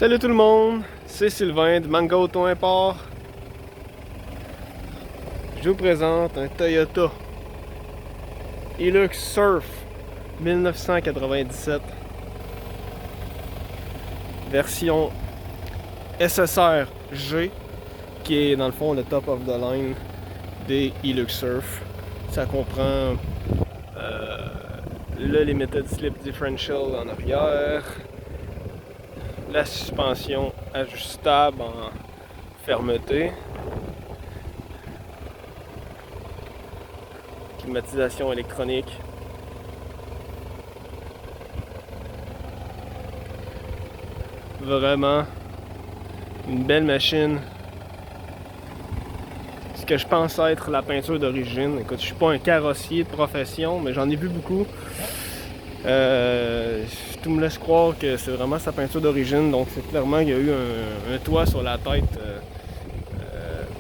Salut tout le monde, c'est Sylvain de Manga Auto Import. Je vous présente un Toyota Hilux Surf 1997 version SSR G, qui est dans le fond le top of the line des Hilux Surf. Ça comprend le Limited Slip Differential en arrière, la suspension ajustable en fermeté, climatisation électronique, vraiment une belle machine. Ce que je pense être la peinture d'origine. Écoute, je suis pas un carrossier de profession, mais j'en ai vu beaucoup. Tout me laisse croire que c'est vraiment sa peinture d'origine, donc c'est clairement qu'il y a eu un toit sur la tête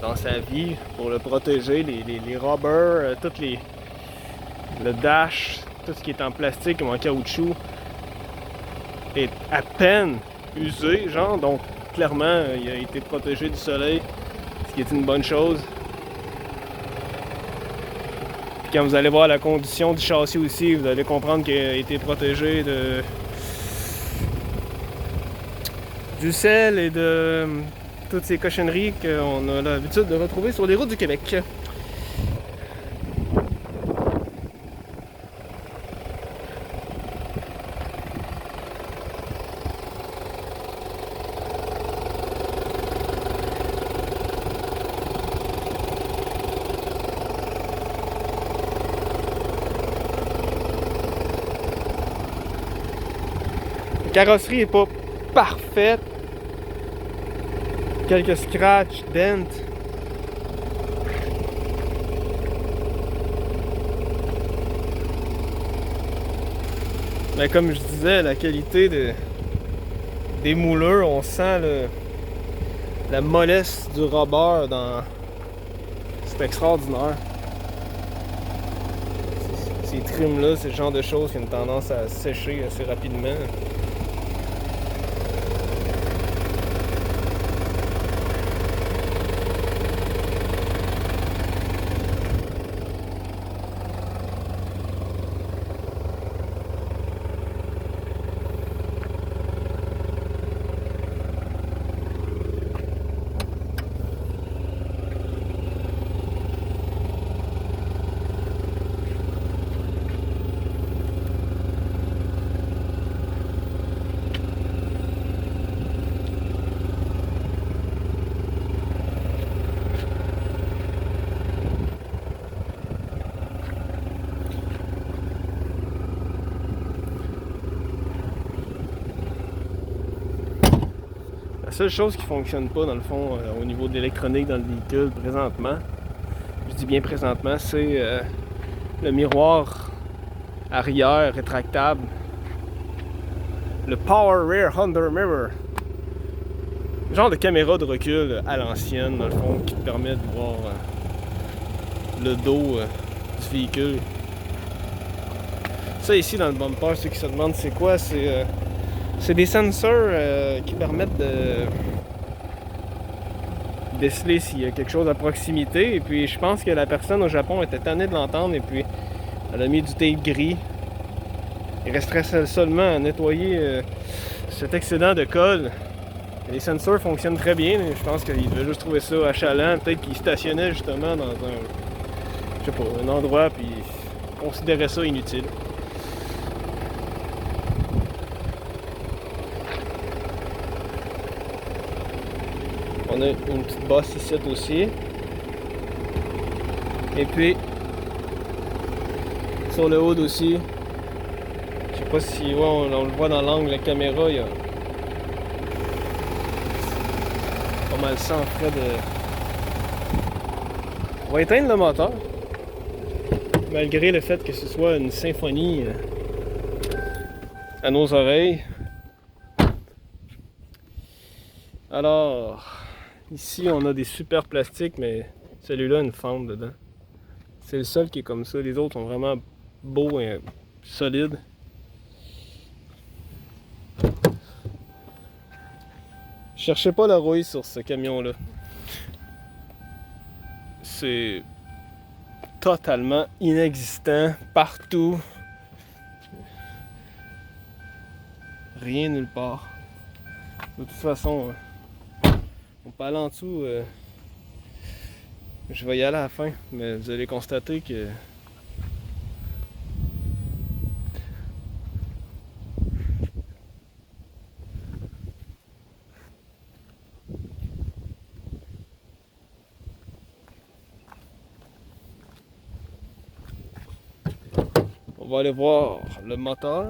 dans sa vie pour le protéger, les rubbers, le dash, tout ce qui est en plastique ou en caoutchouc est à peine usé, genre, donc clairement il a été protégé du soleil, ce qui est une bonne chose. Puis quand vous allez voir la condition du châssis aussi, vous allez comprendre qu'il a été protégé du sel et de toutes ces cochonneries qu'on a l'habitude de retrouver sur les routes du Québec. La carrosserie n'est pas parfaite. Quelques scratchs, dents. Mais comme je disais, la qualité des moulures, on sent la mollesse du rubber dans. C'est extraordinaire. Ces trims-là, c'est le genre de choses qui ont une tendance à sécher assez rapidement. La seule chose qui fonctionne pas dans le fond au niveau de l'électronique dans le véhicule présentement, je dis bien présentement, c'est le miroir arrière rétractable, le Power Rear Under Mirror, genre de caméra de recul à l'ancienne dans le fond qui te permet de voir le dos du véhicule. Ça ici dans le bumper, ceux qui se demandent c'est quoi, c'est des sensors qui permettent de déceler s'il y a quelque chose à proximité. Et puis je pense que la personne au Japon était tannée de l'entendre et puis elle a mis du tape gris. Il resterait seulement à nettoyer cet excédent de colle. Et les sensors fonctionnent très bien. Je pense qu'il devait juste trouver ça achalant. Peut-être qu'il stationnait justement dans un endroit puis il considérait ça inutile. On a une petite bosse ici aussi. Et puis, sur le haut aussi, je sais pas si on le voit dans l'angle de la caméra, il y a pas mal ça en frais de. On va éteindre le moteur. Malgré le fait que ce soit une symphonie à nos oreilles. Alors, ici on a des super plastiques, mais celui-là a une fente dedans. C'est le seul qui est comme ça. Les autres sont vraiment beaux et solides. Cherchez pas la rouille sur ce camion-là. C'est totalement inexistant partout. Rien nulle part. De toute façon, on peut aller en dessous. Je vais y aller à la fin, mais vous allez constater que on va aller voir le moteur.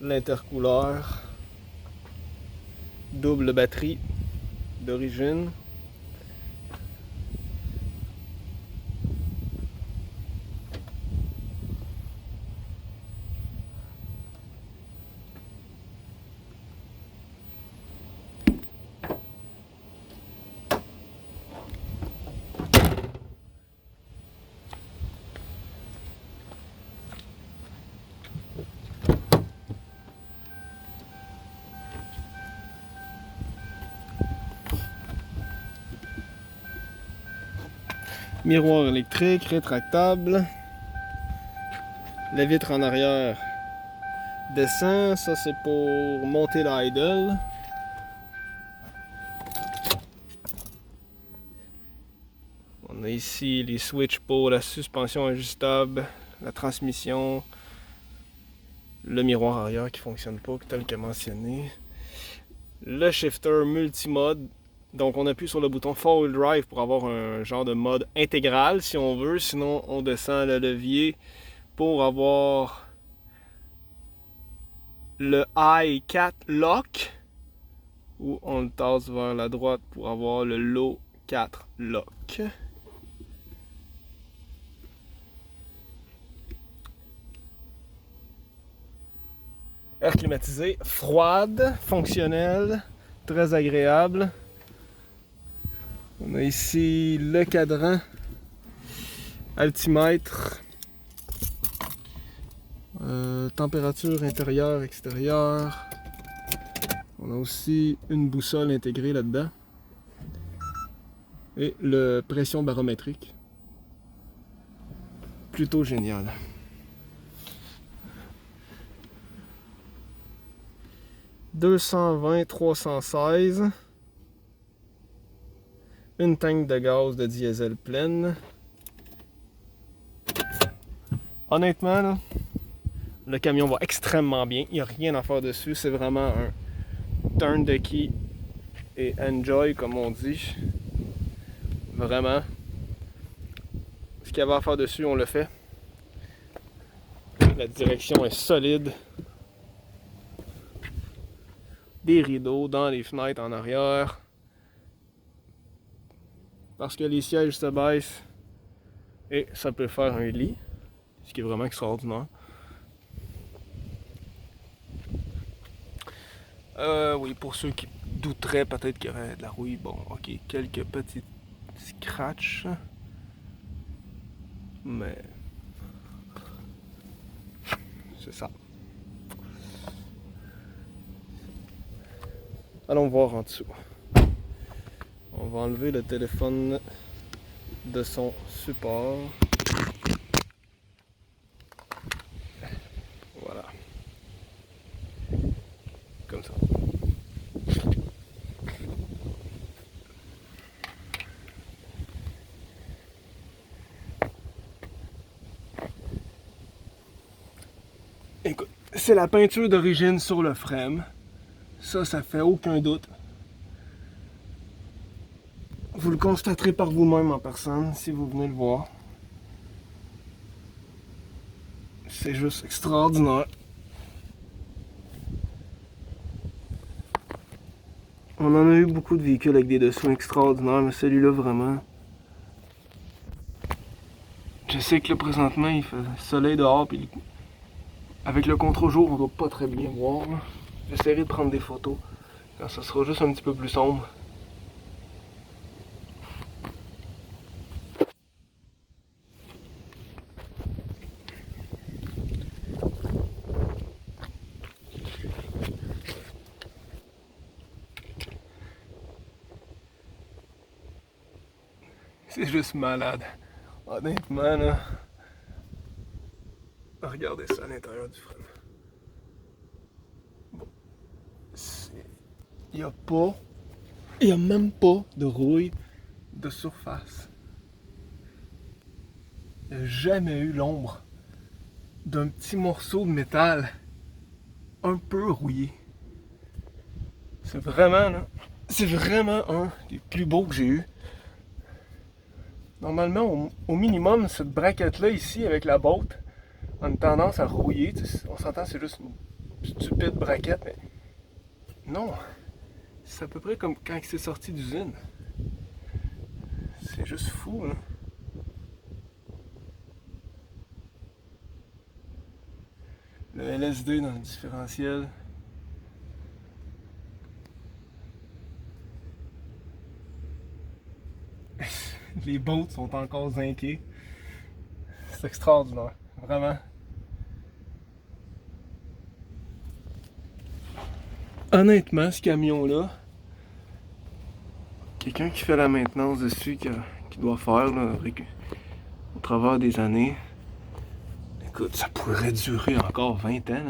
L'intercouleur, double batterie d'origine. Miroir électrique, rétractable. La vitre en arrière descend. Ça, c'est pour monter l'idle. On a ici les switches pour la suspension ajustable, la transmission, le miroir arrière qui ne fonctionne pas, tel que mentionné. Le shifter multimode. Donc on appuie sur le bouton 4-wheel drive pour avoir un genre de mode intégral si on veut. Sinon on descend le levier pour avoir le High 4 Lock. Ou on le tasse vers la droite pour avoir le Low 4 Lock. Air climatisé, froide, fonctionnelle, très agréable. On a ici le cadran, altimètre, température intérieure, extérieure. On a aussi une boussole intégrée là-dedans. Et le pression barométrique. Plutôt génial. « 220-316. Une tank de gaz de diesel pleine. Honnêtement, là, le camion va extrêmement bien. Il n'y a rien à faire dessus. C'est vraiment un turn the key et enjoy, comme on dit. Vraiment. Ce qu'il y avait à faire dessus, on le fait. La direction est solide. Des rideaux dans les fenêtres en arrière. Parce que les sièges se baissent et ça peut faire un lit, ce qui est vraiment extraordinaire. Oui, pour ceux qui douteraient peut-être qu'il y aurait de la rouille, bon, ok, quelques petits scratchs, mais c'est ça. Allons voir en dessous. On va enlever le téléphone de son support. Voilà. Comme ça. Écoute, c'est la peinture d'origine sur le frame. Ça fait aucun doute. Vous le constaterez par vous-même en personne si vous venez le voir. C'est juste extraordinaire. On en a eu beaucoup de véhicules avec des dessous extraordinaires, mais celui-là vraiment Je sais que là présentement il fait soleil dehors, puis avec le contre-jour on doit pas très bien voir. J'essaierai de prendre des photos quand ça sera juste un petit peu plus sombre. C'est juste malade. Honnêtement, là. Regardez ça à l'intérieur du frein. Bon. Il n'y a même pas de rouille de surface. Il n'y a jamais eu l'ombre d'un petit morceau de métal un peu rouillé. C'est vraiment un des plus beaux que j'ai eu. Normalement, au minimum, cette braquette-là ici, avec la botte, a une tendance à rouiller. On s'entend, c'est juste une stupide braquette, mais non. C'est à peu près comme quand c'est sorti d'usine. C'est juste fou, hein. Le LSD dans le différentiel. Les bottes sont encore zinquées. C'est extraordinaire, vraiment. Honnêtement, ce camion-là, quelqu'un qui fait la maintenance dessus, qui doit faire là, au travers des années, écoute, ça pourrait durer encore 20 ans.